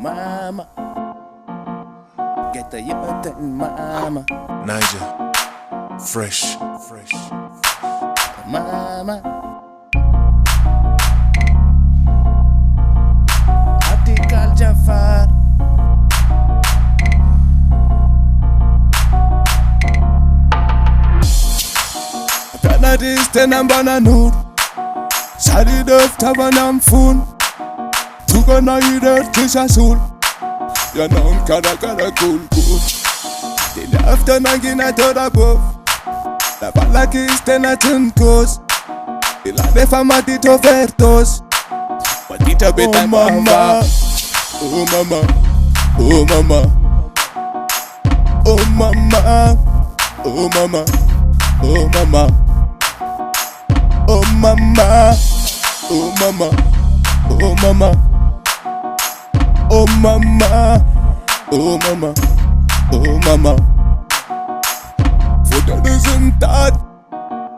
mama. Ghetto youth and mama. Niger, fresh. Mama. Artikal jahfart. Canadis ten and bananood. Sadi def tabanam fun. Tugana yider kisha soul. Ya non kada cool. The after nangina to the above. La balaki is ten at cause. The la de famati to vertos. Patita beta mama. Oh mama. Oh mama. Oh mama. Oh mama. Oh mama. Oh mama. Oh mama. Oh mama. Oh mama. Oh mama. Oh mama. Voor de resultaat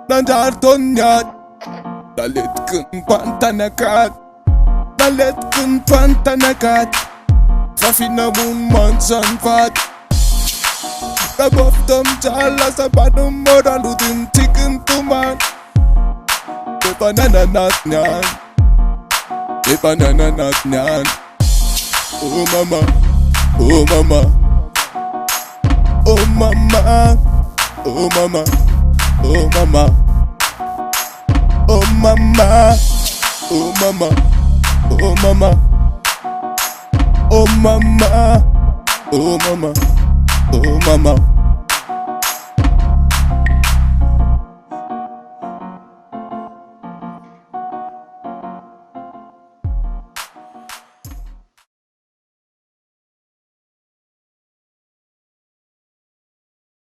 dan daar tonjaat. Dan let kun pantanakat. Dan let kun pantanakat. Trafina moon man sanvat. The bottom jala sa bottom moda lutin chicken to man. The banana not nyan. The banana not nyan. Oh mama. Oh mama. Oh mama. Oh mama. Oh mama. Oh mama. Oh mama. Oh mama. Oh mama. Oh mama. Oh mama.